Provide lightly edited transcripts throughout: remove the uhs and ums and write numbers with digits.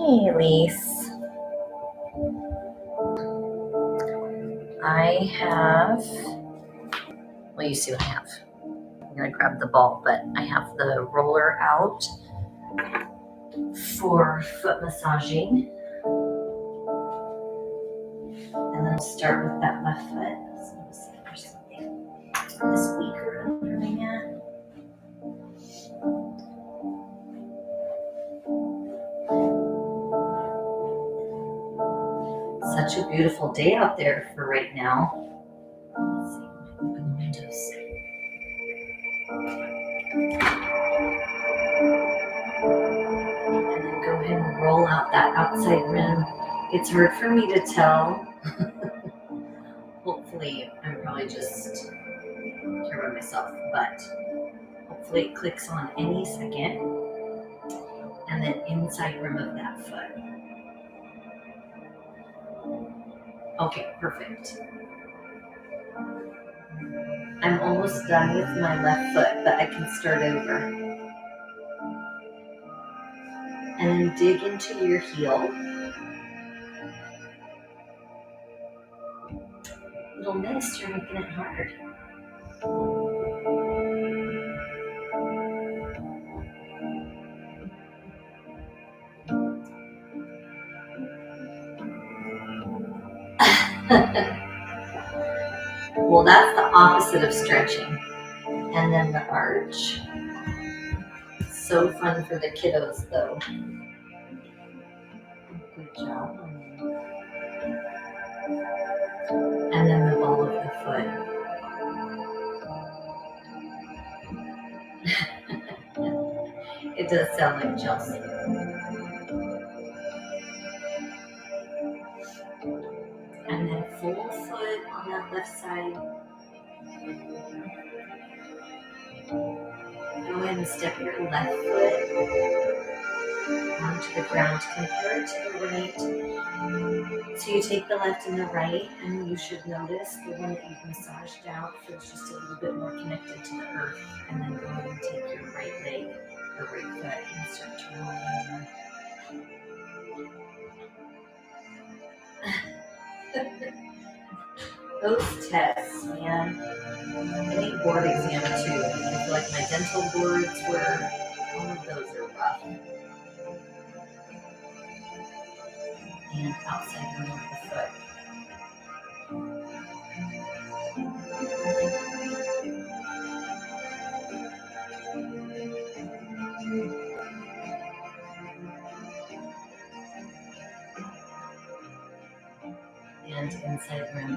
Hey, Elise. I have, well, you see what I have. I'm going to grab the ball, but I have the roller out for foot massaging. And then I'll start with that left foot. So let's see if there's something this weaker under my mat. Such a beautiful day out there for right now. Let's see, open the windows. And then go ahead and roll out that outside rim. It's hard for me to tell. Hopefully, I'm probably just here by myself, but hopefully it clicks on any second. And then inside rim of that foot. Okay, perfect. I'm almost done with my left foot, but I can start over. And then dig into your heel. Little miss, you're making it hard. Well, that's the opposite of stretching. And then the arch. So fun for the kiddos, though. Good job. And then the ball of the foot. It does sound like Chelsea. And then full foot on that left side. Go ahead and step your left foot onto the ground. Compare it to the right. So you take the left and the right, and you should notice the one that you've massaged out feels just a little bit more connected to the earth. And then go ahead and take your right leg, or right foot, and start to roll over. Those tests, man. Any board exam too. I feel like my dental boards were, all of those are rough. And outside rim of the foot. And inside rim.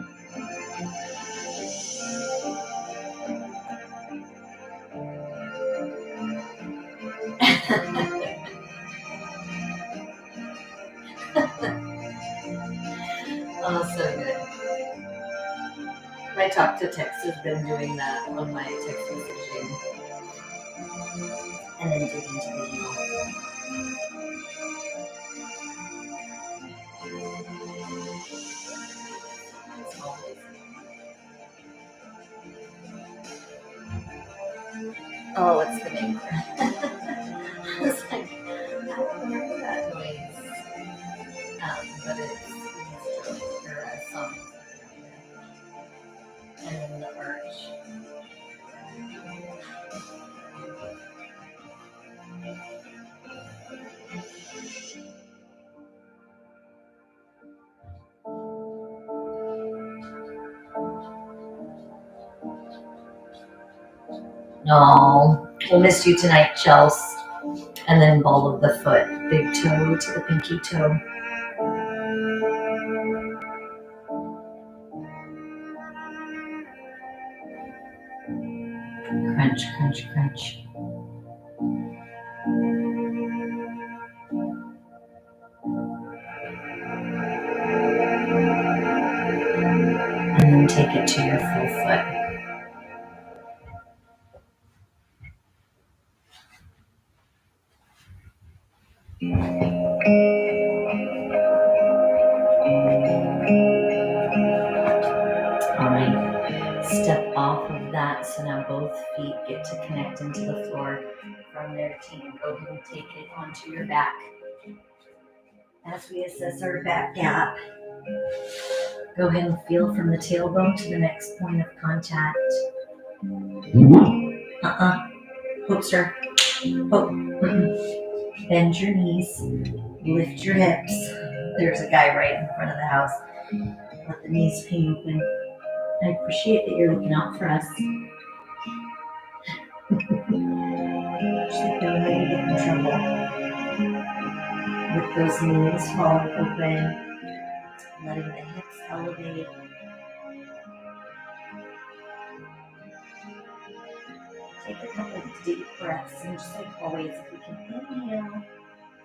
Oh, so good. My Talk to Text has been doing that on my text messaging. And then dig into the heel. Oh, it's the neighbor. I was like, I don't remember that noise. But it's a song. And then the arch. No, we'll miss you tonight, Chelsea. And then ball of the foot, big toe to the pinky toe. Crunch, crunch, crunch. And then take it to your full foot. Alright, step off of that so now both feet get to connect into the floor. From there, team, go ahead and take it onto your back. As we assess our back gap, go ahead and feel from the tailbone to the next point of contact. Hook, sir. Hook. Bend your knees. Lift your hips. There's a guy right in front of the house. Let the knees hang open. I appreciate that you're looking out for us. Just like don't let you get in trouble. With those knees falling open, letting the hips elevate. Take a couple of deep breaths, and just like always, if we can inhale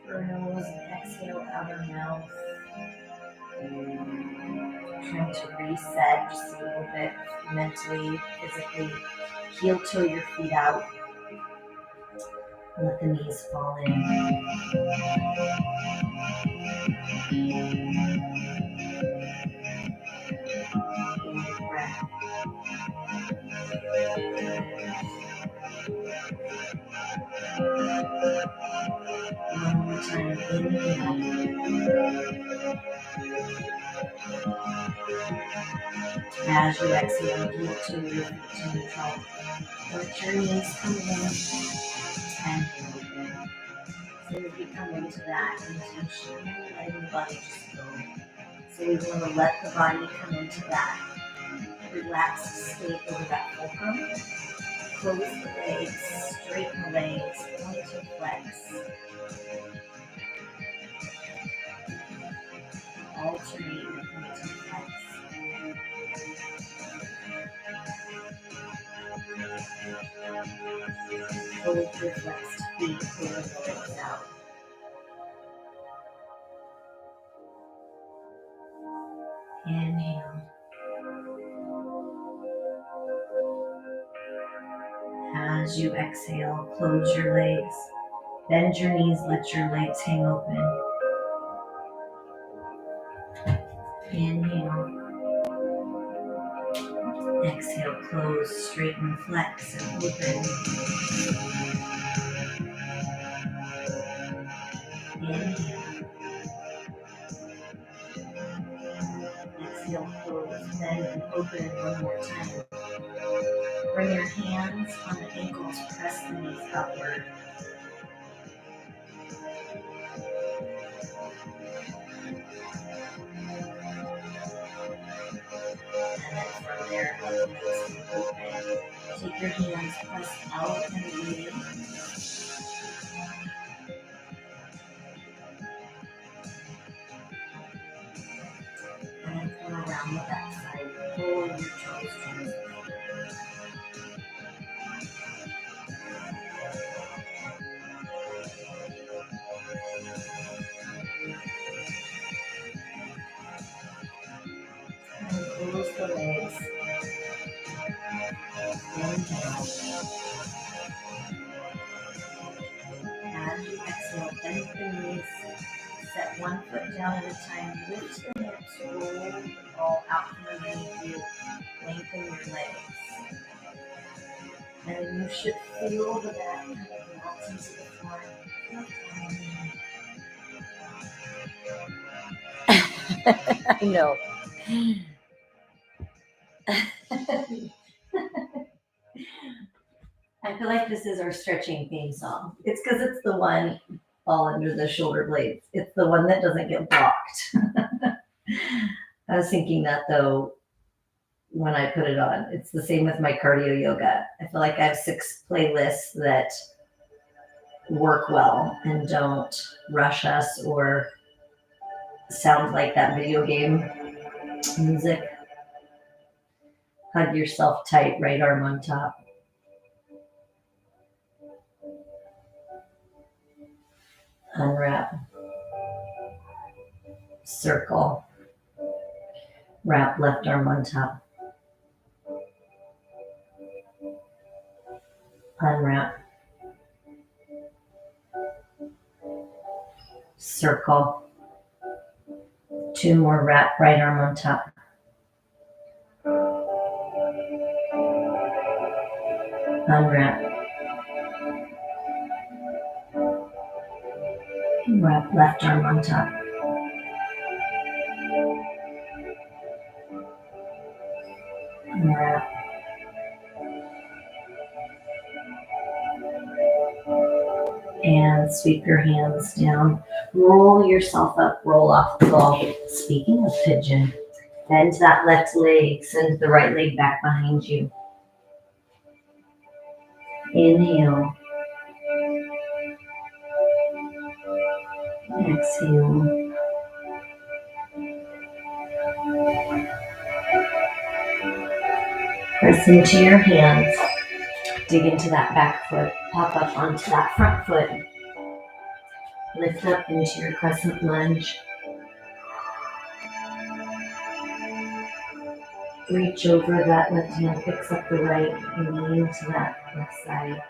through our nose and exhale out our mouth. Trying to reset just a little bit mentally, physically. Heel toe your feet out. Let the knees fall in. Deep breath. One more time, inhale. As you exhale, heel toe your feet to neutral. Let your knees come in and open. So as we come into that intention, letting the body just go. So we want to let the body come into that relaxed state over that fulcrum. Close the legs, straighten the legs, point and flex. Alternate your point and flex. Hold your flexed feet, pull the legs out. Inhale. As you exhale, close your legs. Bend your knees, let your legs hang open. Inhale. Exhale, close, straighten, flex, and open. Inhale. Exhale, close, bend, and open one more time. Bring your hands on the ankles, press the knees upward. And then from there, let the legs open. Take your hands, press out and away. And then come around the backside. Pull your toes towards the and close the legs. Inhale. As you exhale, bend the knees. Set one foot down at a time. Lift the hips, roll the ball out from underneath you. Lengthen your legs. And you should feel the back kind of melt into the front. I know. I feel like this is our stretching theme song. It's because it's the one all under the shoulder blades. It's the one that doesn't get blocked. I was thinking that though when I put it on. It's the same with my cardio yoga. I feel like I have 6 playlists that work well and don't rush us or sound like that video game music. Hug yourself tight, right arm on top. Unwrap. Circle. Wrap left arm on top. Unwrap. Circle. 2 more, wrap right arm on top. Unwrap. Wrap left arm on top. you're at. And sweep your hands down. Roll yourself up, roll off the ball. Speaking of pigeon, bend that left leg, send the right leg back behind you. Inhale. Exhale. Press into your hands. Dig into that back foot. Pop up onto that front foot. Lift up into your crescent lunge. Reach over, that left hand picks up the right, and lean to that left side.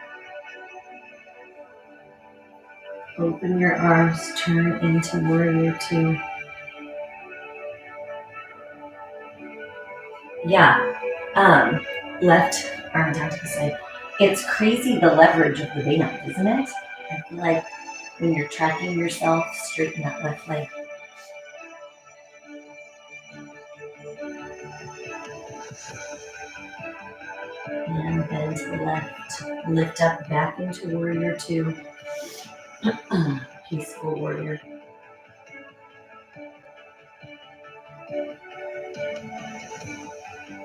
Open your arms, turn into warrior two. Yeah, left arm down to the side. It's crazy the leverage of the band, isn't it? I feel like when you're tracking yourself, straighten that left leg. And bend to the left. Lift up back into warrior two. Peaceful warrior.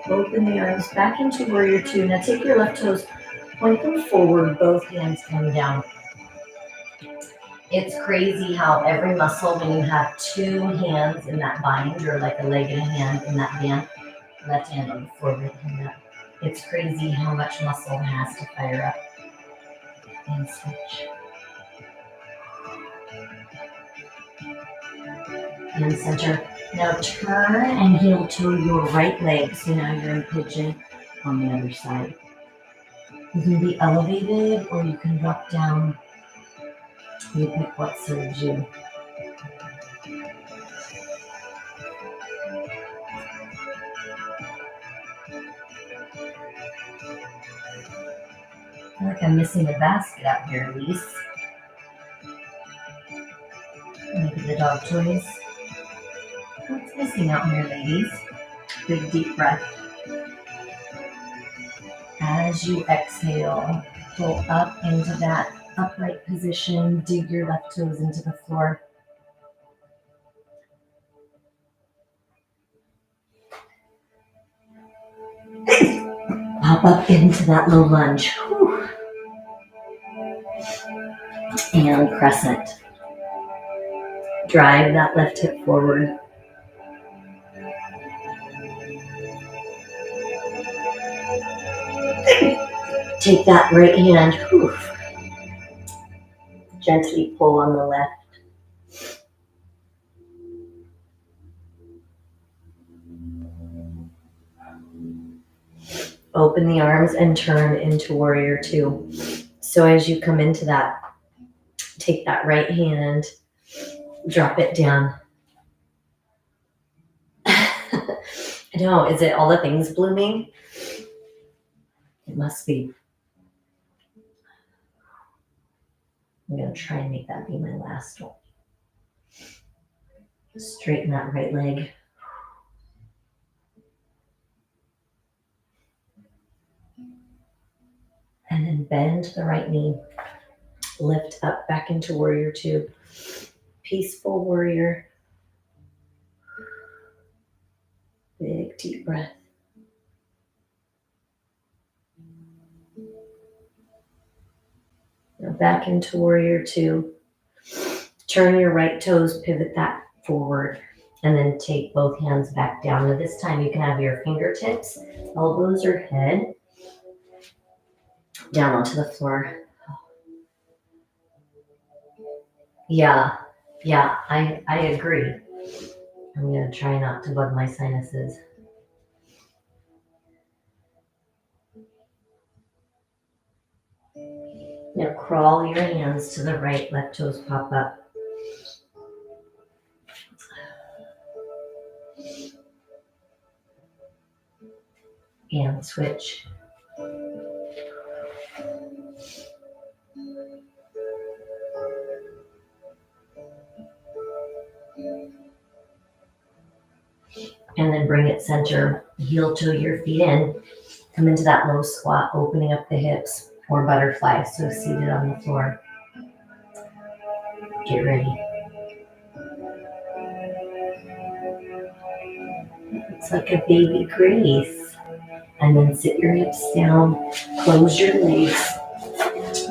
Open the arms back into warrior two. Now take your left toes, point them forward, both hands come down. It's crazy how every muscle, when you have two hands in that bind, or like a leg and a hand in that band, left hand on the floor, right hand up. It's crazy how much muscle has to fire up. And switch. And center. Now turn and heel toe your right leg. So now you're in pigeon on the other side. You can be elevated or you can drop down. You pick what serves you. I feel like I'm missing a basket out here, Elise. Maybe the dog toys. What's missing out here, ladies? Big deep breath. As you exhale, pull up into that upright position. Dig your left toes into the floor. Pop up into that low lunge. Whew. And crescent. Drive that left hip forward. Take that right hand. Whew. Gently pull on the left. Open the arms and turn into warrior two. So as you come into that, take that right hand, drop it down. I know, is it all the things blooming? It must be. I'm going to try and make that be my last one. Straighten that right leg. And then bend the right knee. Lift up back into warrior two. Peaceful warrior. Big deep breath. Now back into warrior two. Turn your right toes, pivot that forward, and then take both hands back down. Now this time you can have your fingertips, elbows or head down onto the floor. Yeah, I agree. I'm going to try not to bug my sinuses. Now crawl your hands to the right, left toes pop up. And switch. And and then bring it center, heel toe your feet in. Come into that low squat, opening up the hips, or butterfly, so seated on the floor. Get ready. It's like a baby grace. And then sit your hips down, close your legs,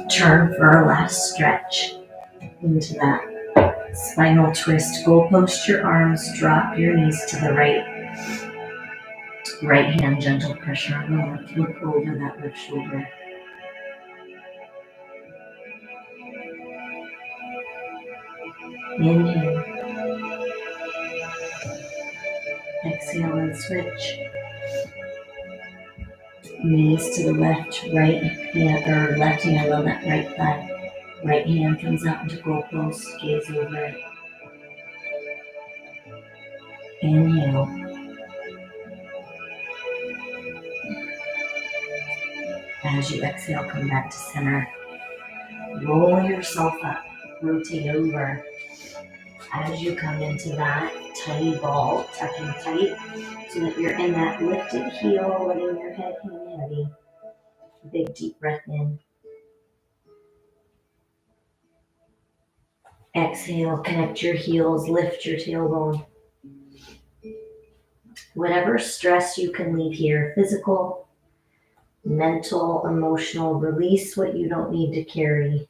turn for our last stretch into that spinal twist. Goal post your arms, drop your knees to the right. Right hand, gentle pressure on the left. Look over that left shoulder. Inhale. Exhale and switch. Knees to the left, right hand, or left hand on that right thigh. Right hand comes out into goal post, gaze over it. Inhale. As you exhale, come back to center. Roll yourself up, rotate over. As you come into that tiny ball, tucking tight so that you're in that lifted heel, letting your head hang heavy. Big deep breath in. Exhale, connect your heels, lift your tailbone. Whatever stress you can leave here, physical, mental, emotional, release what you don't need to carry.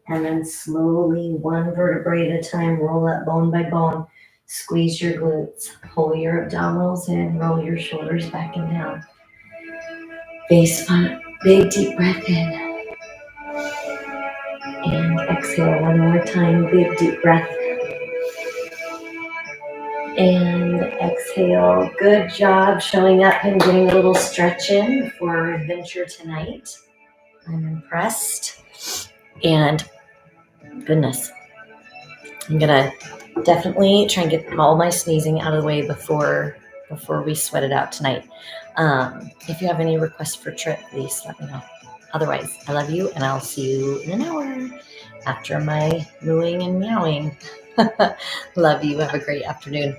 And then slowly, one vertebrae at a time, roll up bone by bone. Squeeze your glutes, pull your abdominals in, roll your shoulders back and down. Face front, big deep breath in. And exhale one more time, big deep breath. And exhale. Good job showing up and getting a little stretch in for our adventure tonight. I'm impressed. And goodness, I'm gonna definitely try and get all my sneezing out of the way before we sweat it out tonight. If you have any requests for trip, please let me know. Otherwise, I love you, and I'll see you in an hour after my mooing and meowing. Love you. Have a great afternoon.